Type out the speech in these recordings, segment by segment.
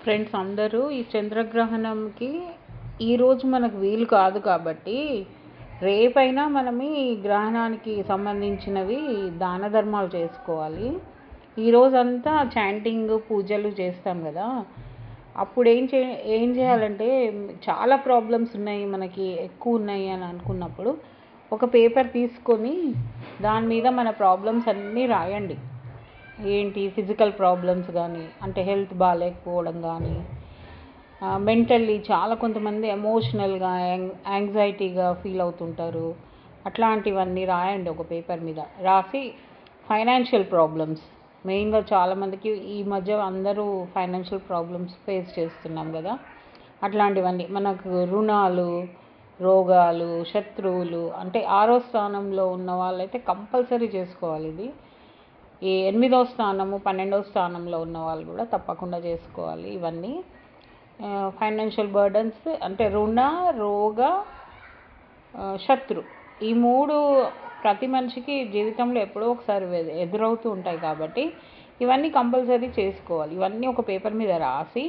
Friends అందరూ ఈ చంద్రగ్రహణంకి ఈరోజు మనకు వీలు కాదు కాబట్టి రేపైనా మనం ఈ గ్రహణానికి సంబంధించినవి దాన ధర్మాలు చేసుకోవాలి. ఈరోజంతా చాంటింగ్ పూజలు చేస్తాం కదా, అప్పుడు ఏం చేయాలంటే చాలా ప్రాబ్లమ్స్ ఉన్నాయి, మనకి ఎక్కువ ఉన్నాయి అని అనుకున్నప్పుడు ఒక పేపర్ తీసుకొని దాని మీద మన ప్రాబ్లమ్స్ అన్నీ రాయండి. ఏంటి ఫిజికల్ ప్రాబ్లమ్స్ కానీ, అంటే హెల్త్ బాగాలేకపోవడం కానీ, మెంటల్లీ చాలా కొంతమంది ఎమోషనల్గా యాంగ్జైటీగా ఫీల్ అవుతుంటారు. అట్లాంటివన్నీ రాయండి ఒక పేపర్ మీద. రాసి ఫైనాన్షియల్ ప్రాబ్లమ్స్ మెయిన్గా చాలామందికి ఈ మధ్య అందరూ ఫైనాన్షియల్ ప్రాబ్లమ్స్ ఫేస్ చేస్తున్నాం కదా, అట్లాంటివన్నీ మనకు రుణాలు, రోగాలు, శత్రువులు, అంటే 6వ స్థానంలో ఉన్న వాళ్ళైతే కంపల్సరీ చేసుకోవాలి ఇది. ఈ 8వ స్థానము 12వ స్థానంలో ఉన్న వాళ్ళు కూడా తప్పకుండా చేసుకోవాలి ఇవన్నీ. ఫైనాన్షియల్ బర్డన్స్ అంటే రుణ, రోగ, శత్రు, ఈ 3 ప్రతి మనిషికి జీవితంలో ఎప్పుడో ఒకసారి ఎదురవుతూ ఉంటాయి కాబట్టి ఇవన్నీ కంపల్సరీ చేసుకోవాలి. ఇవన్నీ ఒక పేపర్ మీద రాసి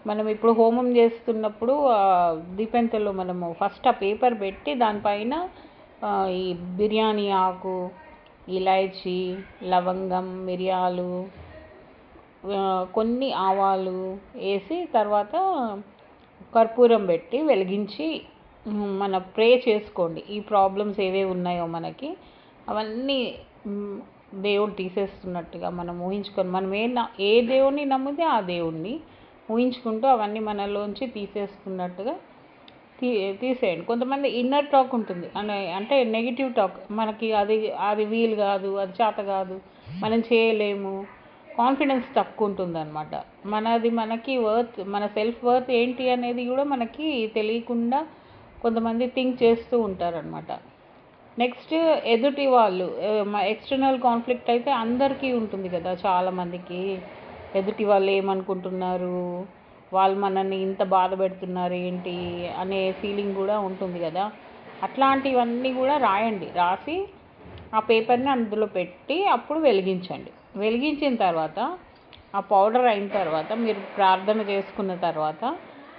మనం ఇప్పుడు హోమం చేస్తున్నప్పుడు దీపెంతలో మనము ఫస్ట్ ఆ పేపర్ పెట్టి దానిపైన ఈ బిర్యానీ ఆకు, ఇలాచీ, లవంగం, మిరియాలు, కొన్ని ఆవాలు వేసి తర్వాత కర్పూరం పెట్టి వెలిగించి మన ప్రే చేసుకోండి. ఈ ప్రాబ్లమ్స్ ఏవేవి ఉన్నాయో మనకి అవన్నీ దేవుడు తీసేస్తున్నట్టుగా మనం ఊహించుకొని, మనం ఏ దేవుణ్ణి నమ్మితే ఆ దేవుణ్ణి ఊహించుకుంటూ అవన్నీ మనలోంచి తీసేస్తున్నట్టుగా తీసేయండి. కొంతమంది ఇన్నర్ టాక్ ఉంటుంది, అంటే నెగిటివ్ టాక్, మనకి అది వీలు కాదు, అది చేత కాదు, మనం చేయలేము, కాన్ఫిడెన్స్ తక్కువ ఉంటుంది అనమాట. మనకి వర్త్, మన సెల్ఫ్ వర్త్ ఏంటి అనేది కూడా మనకి తెలియకుండా కొంతమంది థింక్ చేస్తూ ఉంటారనమాట. నెక్స్ట్ ఎదుటి వాళ్ళు, ఎక్స్టర్నల్ కాన్ఫ్లిక్ట్ అయితే అందరికీ ఉంటుంది కదా, చాలామందికి ఎదుటి వాళ్ళు ఏమనుకుంటున్నారు, వాళ్ళు మనల్ని ఇంత బాధ పెడుతున్నారు ఏంటి అనే ఫీలింగ్ కూడా ఉంటుంది కదా. అట్లాంటివన్నీ కూడా రాయండి. రాసి ఆ పేపర్ని అందులో పెట్టి అప్పుడు వెలిగించండి. వెలిగించిన తర్వాత ఆ పౌడర్ అయిన తర్వాత మీరు ప్రార్థన చేసుకున్న తర్వాత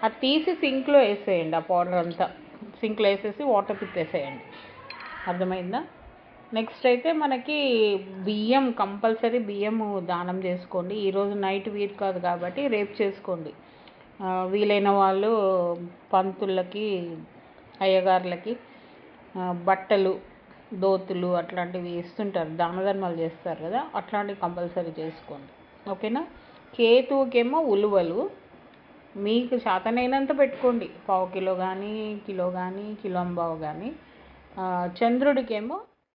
అది తీసి సింక్లో వేసేయండి. ఆ పౌడర్ అంతా సింక్లో వేసేసి వాటర్ తిప్పేసేయండి. అర్థమైందా? నెక్స్ట్ అయితే మనకి బియ్యం, కంపల్సరీ బియ్యము దానం చేసుకోండి. ఈరోజు నైట్ వీలు కాదు కాబట్టి రేపు చేసుకోండి. వీలైన వాళ్ళు పంతులకి, అయ్యగారులకి బట్టలు, దోతులు అట్లాంటివి ఇస్తుంటారు, దాన ధర్మాలు చేస్తారు కదా, అట్లాంటివి కంపల్సరీ చేసుకోండి. ఓకేనా? కేతువుకేమో ఉలువలు మీకు శాతనైనంత పెట్టుకోండి, 1/4 కిలో కానీ, కిలో కానీ, కిలో అంబావు కానీ. చంద్రుడికేమో